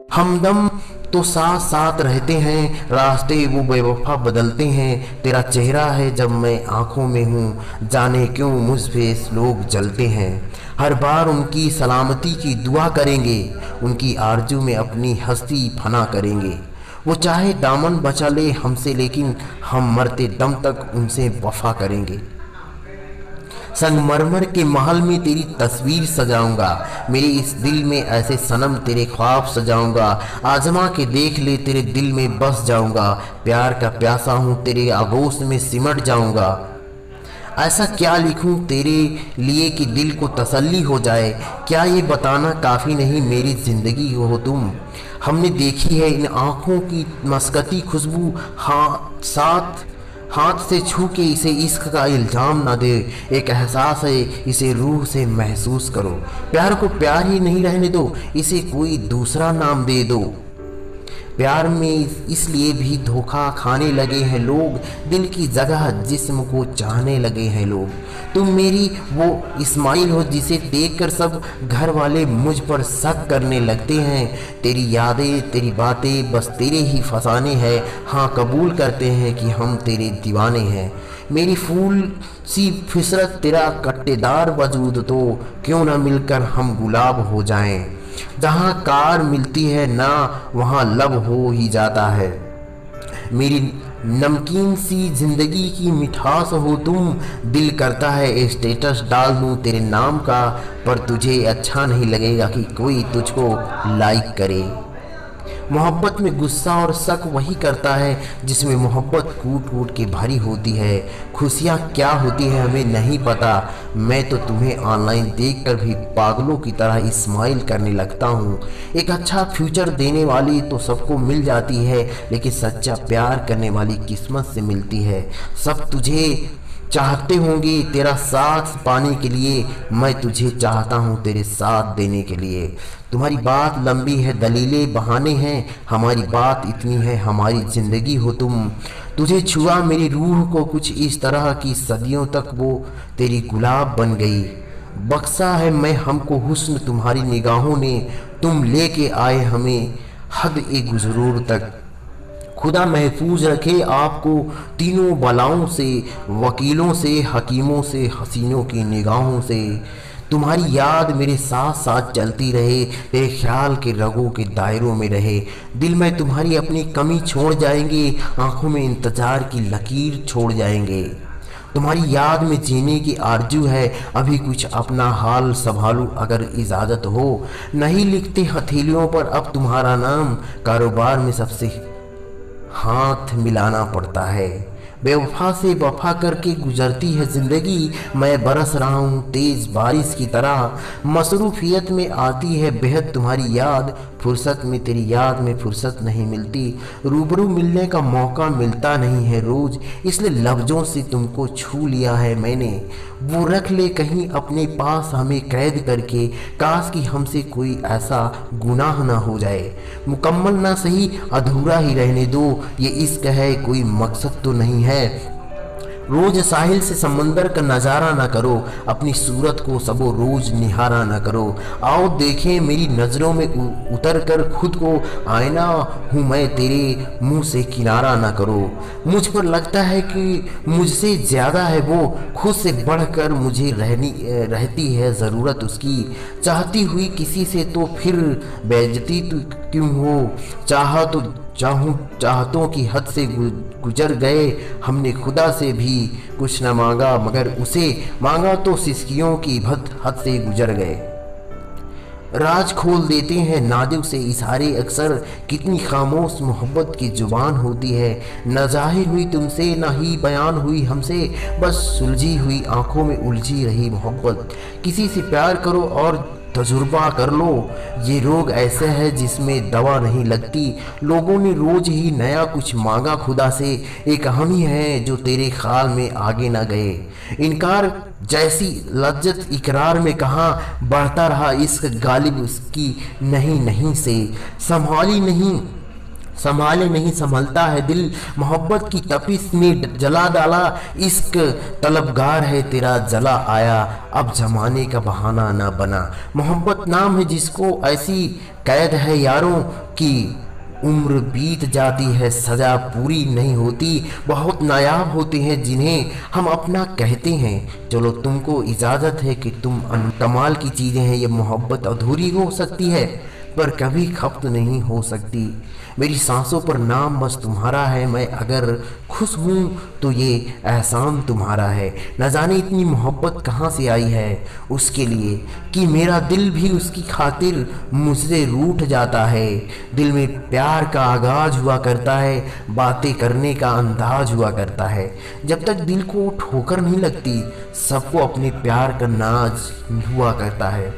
हमदम तो साथ साथ रहते हैं, रास्ते वो बेवफा बदलते हैं। तेरा चेहरा है जब मैं आंखों में हूँ, जाने क्यों मुझ पे लोग जलते हैं। हर बार उनकी सलामती की दुआ करेंगे, उनकी आरजू में अपनी हस्ती फना करेंगे। वो चाहे दामन बचा ले हमसे, लेकिन हम मरते दम तक उनसे वफा करेंगे। संगमरमर के महल में तेरी तस्वीर सजाऊंगा, मेरे इस दिल में ऐसे सनम तेरे ख्वाब सजाऊंगा। आजमा के देख ले, तेरे दिल में बस जाऊंगा। प्यार का प्यासा हूँ, तेरे आगोश में सिमट जाऊंगा। ऐसा क्या लिखूं तेरे लिए कि दिल को तसल्ली हो जाए। क्या ये बताना काफ़ी नहीं, मेरी ज़िंदगी हो तुम। हमने देखी है इन आँखों की मस्कती खुशबू, हाथ से छू के इसे इश्क का इल्ज़ाम ना दे। एक एहसास है, इसे रूह से महसूस करो। प्यार को प्यार ही नहीं रहने दो, इसे कोई दूसरा नाम दे दो। प्यार में इसलिए भी धोखा खाने लगे हैं लोग, दिल की जगह जिस्म को चाहने लगे हैं लोग। तुम मेरी वो इस्माइल हो जिसे देखकर सब घर वाले मुझ पर शक करने लगते हैं। तेरी यादें तेरी बातें बस तेरे ही फसाने हैं। हाँ, कबूल करते हैं कि हम तेरे दीवाने हैं। मेरी फूल सी फिसरत तेरा कट्टेदार वजूद, तो क्यों ना मिलकर हम गुलाब हो जाएं। जहाँ कार मिलती है ना, वहाँ लब हो ही जाता है। मेरी नमकीन सी जिंदगी की मिठास हो तुम, दिल करता है स्टेटस डाल दूँ तेरे नाम का, पर तुझे अच्छा नहीं लगेगा कि कोई तुझको लाइक करे। मोहब्बत में गुस्सा और शक वही करता है जिसमें मोहब्बत कूट कूट के भरी होती है। खुशियाँ क्या होती है हमें नहीं पता, मैं तो तुम्हें ऑनलाइन देखकर भी पागलों की तरह इस्माइल करने लगता हूँ। एक अच्छा फ्यूचर देने वाली तो सबको मिल जाती है, लेकिन सच्चा प्यार करने वाली किस्मत से मिलती है। सब तुझे चाहते होंगे तेरा साथ पाने के लिए, मैं तुझे चाहता हूँ तेरे साथ देने के लिए। तुम्हारी बात लंबी है, दलीलें बहाने हैं, हमारी बात इतनी है, हमारी ज़िंदगी हो तुम। तुझे छुआ मेरी रूह को कुछ इस तरह की सदियों तक वो तेरी गुलाब बन गई। बख्शा है मैं हमको हुस्न तुम्हारी निगाहों ने, तुम लेके आए हमें हद ए गुजरूर तक। खुदा महफूज रखे आपको तीनों बलाओं से, वकीलों से, हकीमों से, हसीनों की निगाहों से। तुम्हारी याद मेरे साथ साथ चलती रहे, तेरे ख्याल के रगों के दायरों में रहे। दिल में तुम्हारी अपनी कमी छोड़ जाएंगे, आंखों में इंतजार की लकीर छोड़ जाएंगे। तुम्हारी याद में जीने की आरजू है, अभी कुछ अपना हाल संभालूं अगर इजाज़त हो। नहीं लिखते हथेलियों पर अब तुम्हारा नाम, कारोबार में सबसे हाथ मिलाना पड़ता है। बेवफा से वफा करके गुजरती है ज़िंदगी, मैं बरस रहा हूँ तेज़ बारिश की तरह। मसरूफियत में आती है बेहद तुम्हारी याद, फुर्सत में तेरी याद में फुर्सत नहीं मिलती। रूबरू मिलने का मौका मिलता नहीं है रोज़, इसलिए लफ्ज़ों से तुमको छू लिया है मैंने। वो रख ले कहीं अपने पास हमें कैद करके, काश कि हमसे कोई ऐसा गुनाह ना हो जाए। मुकम्मल ना सही अधूरा ही रहने दो, ये इश्क है कोई मकसद तो नहीं है। रोज साहिल से समंदर का नज़ारा ना करो, अपनी सूरत को सबो रोज निहारा ना करो। आओ देखें मेरी नज़रों में उतर कर खुद को, आईना हूँ मैं तेरे मुंह से किनारा ना करो। मुझ पर लगता है कि मुझसे ज़्यादा है वो, खुद से बढ़कर मुझे रहती है ज़रूरत उसकी। चाहती हुई किसी से तो फिर बेइज्जती तो क्यों हो, चाहतों की हद से गुजर गए हमने। खुदा से भी कुछ न मांगा, मगर उसे मांगा तो सिसकियों की हद से गुजर गए। राज खोल देते हैं नाजुक से इशारे अक्सर, कितनी खामोश मोहब्बत की जुबान होती है। न जाहिर हुई तुमसे न ही बयान हुई हमसे, बस सुलझी हुई आंखों में उलझी रही मोहब्बत। किसी से प्यार करो और तजुर्बा कर लो, ये रोग ऐसे है जिसमें दवा नहीं लगती। लोगों ने रोज ही नया कुछ मांगा खुदा से, एक हम ही हैं जो तेरे ख्याल में आगे ना गए। इनकार जैसी लज्जत इकरार में कहाँ, बढ़ता रहा इश्क गालिब उसकी नहीं नहीं से। संभाले नहीं संभलता है दिल, मोहब्बत की तपिश में जला डाला, इश्क तलबगार है तेरा जला आया, अब जमाने का बहाना ना बना। मोहब्बत नाम है जिसको ऐसी कैद है यारों की, उम्र बीत जाती है सजा पूरी नहीं होती। बहुत नायाब होते हैं जिन्हें हम अपना कहते हैं। चलो तुमको इजाज़त है कि तुम कमाल की चीज़ें हैं। ये मोहब्बत अधूरी हो सकती है पर कभी खत्म नहीं हो सकती। मेरी सांसों पर नाम बस तुम्हारा है, मैं अगर खुश हूँ तो ये एहसान तुम्हारा है। न जाने इतनी मोहब्बत कहाँ से आई है उसके लिए कि मेरा दिल भी उसकी खातिर मुझसे रूठ जाता है। दिल में प्यार का आगाज हुआ करता है, बातें करने का अंदाज हुआ करता है। जब तक दिल को ठोकर नहीं लगती सबको अपने प्यार का नाज हुआ करता है।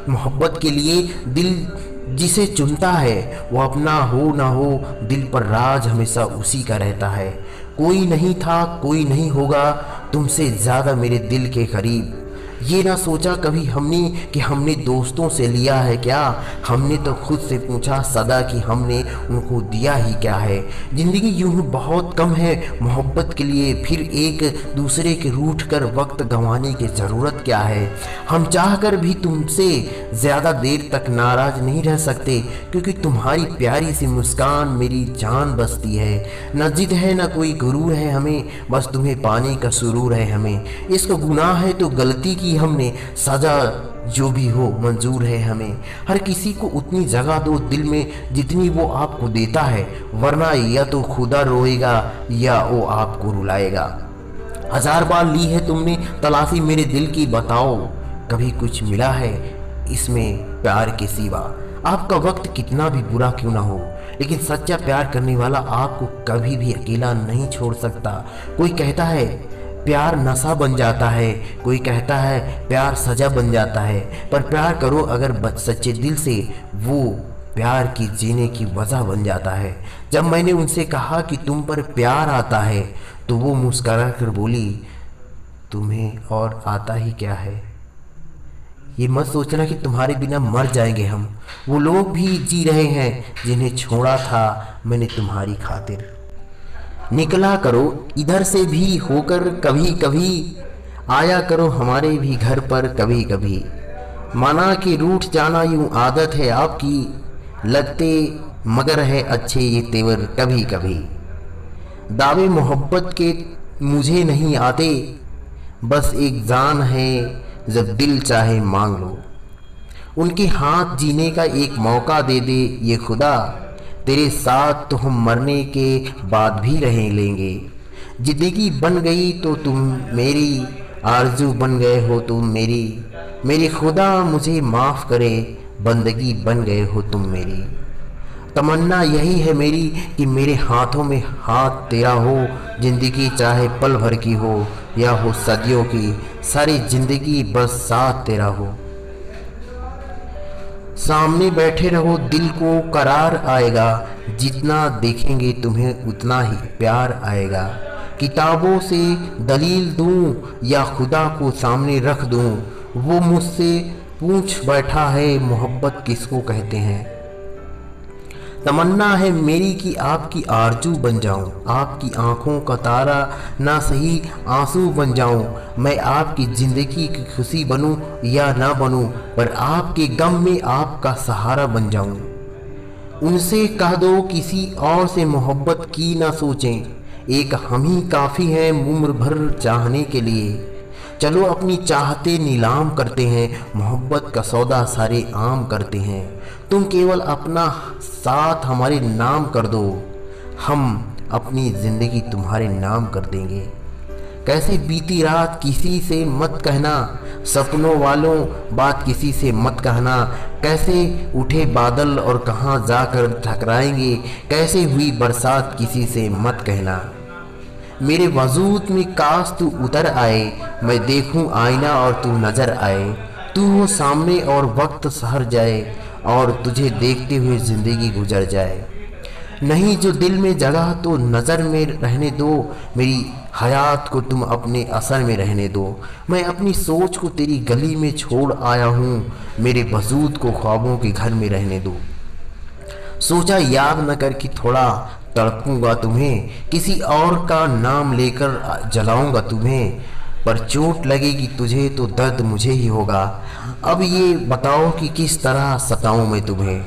मोहब्बत के लिए दिल जिसे चुनता है वो अपना हो ना हो, दिल पर राज हमेशा उसी का रहता है। कोई नहीं था कोई नहीं होगा तुमसे ज़्यादा मेरे दिल के करीब। ये ना सोचा कभी हमने कि हमने दोस्तों से लिया है क्या, हमने तो खुद से पूछा सदा कि हमने उनको दिया ही क्या है। ज़िंदगी यूं ही बहुत कम है मोहब्बत के लिए, फिर एक दूसरे के रूठ कर वक्त गंवाने की ज़रूरत क्या है। हम चाह कर भी तुमसे ज़्यादा देर तक नाराज़ नहीं रह सकते क्योंकि तुम्हारी प्यारी सी मुस्कान मेरी जान बसती है। न जिद है न कोई गुरूर है हमें, बस तुम्हें पाने का सुरूर है हमें। इसका गुनाह है तो गलती की हमने, सजा जो भी हो मंजूर है हमें। हर किसी को उतनी जगह दो दिल में जितनी वो आपको देता है, वरना या तो खुदा रोएगा या वो आपको रुलाएगा। 1000 बार ली है तुमने तलाशी मेरे दिल की, बताओ कभी कुछ मिला है इसमें प्यार के सिवा। आपका वक्त कितना भी बुरा क्यों ना हो, लेकिन सच्चा प्यार करने वाला आपको कभी भी अकेला नहीं छोड़ सकता। कोई कहता है प्यार नशा बन जाता है, कोई कहता है प्यार सजा बन जाता है, पर प्यार करो अगर सच्चे दिल से, वो प्यार की जीने की वजह बन जाता है। जब मैंने उनसे कहा कि तुम पर प्यार आता है तो वो मुस्करा कर बोली तुम्हें और आता ही क्या है। ये मत सोचना कि तुम्हारे बिना मर जाएंगे हम, वो लोग भी जी रहे हैं जिन्हें छोड़ा था मैंने तुम्हारी खातिर। निकला करो इधर से भी होकर कभी कभी, आया करो हमारे भी घर पर कभी कभी। माना कि रूठ जाना यूं आदत है आपकी, लगते मगर है अच्छे ये तेवर कभी कभी। दावे मोहब्बत के मुझे नहीं आते, बस एक जान है जब दिल चाहे मांग लो। उनके हाथ जीने का एक मौका दे दे ये खुदा, तेरे साथ तो हम मरने के बाद भी रह लेंगे। जिंदगी बन गई तो तुम मेरी, आरज़ू बन गए हो तुम मेरी। मेरे खुदा मुझे माफ़ करे, बंदगी बन गए हो तुम मेरी। तमन्ना यही है मेरी कि मेरे हाथों में हाथ तेरा हो, जिंदगी चाहे पल भर की हो या हो सदियों की, सारी जिंदगी बस साथ तेरा हो। सामने बैठे रहो दिल को करार आएगा, जितना देखेंगे तुम्हें उतना ही प्यार आएगा। किताबों से दलील दूं या खुदा को सामने रख दूं, वो मुझसे पूछ बैठा है मोहब्बत किसको कहते हैं। तमन्ना है मेरी कि आपकी आरजू बन जाऊं, आपकी आंखों का तारा ना सही आंसू बन जाऊं। मैं आपकी ज़िंदगी की खुशी बनूं या ना बनूं, पर आपके गम में आपका सहारा बन जाऊं। उनसे कह दो किसी और से मोहब्बत की ना सोचें, एक हम ही काफ़ी हैं उम्र भर चाहने के लिए। चलो अपनी चाहते नीलाम करते हैं, मोहब्बत का सौदा सारे आम करते हैं। तुम केवल अपना साथ हमारे नाम कर दो, हम अपनी ज़िंदगी तुम्हारे नाम कर देंगे। कैसे बीती रात किसी से मत कहना, सपनों वालों बात किसी से मत कहना। कैसे उठे बादल और कहाँ जाकर ठकराएंगे, कैसे हुई बरसात किसी से मत कहना। मेरे वजूद में काश तू उतर आए, मैं देखूं आईना और तू नज़र आए। तू हो सामने और वक्त सहर जाए, और तुझे देखते हुए ज़िंदगी गुजर जाए। नहीं जो दिल में जगह तो नज़र में रहने दो, मेरी हयात को तुम अपने असर में रहने दो। मैं अपनी सोच को तेरी गली में छोड़ आया हूँ, मेरे वजूद को ख्वाबों के घर में रहने दो। सोचा याद न कर कि थोड़ा तड़पूंगा तुम्हें, किसी और का नाम लेकर जलाऊंगा तुम्हें, पर चोट लगेगी तुझे तो दर्द मुझे ही होगा। अब ये बताओ कि किस तरह सताऊं मैं तुम्हें।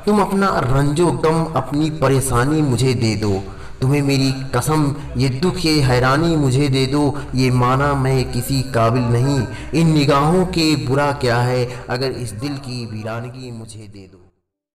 तुम अपना रंजो गम, अपनी परेशानी मुझे दे दो। तुम्हें मेरी कसम, ये दुख, ये हैरानी मुझे दे दो। ये माना मैं किसी काबिल नहीं, इन निगाहों के बुरा क्या है, अगर इस दिल की वीरानगी मुझे दे दो।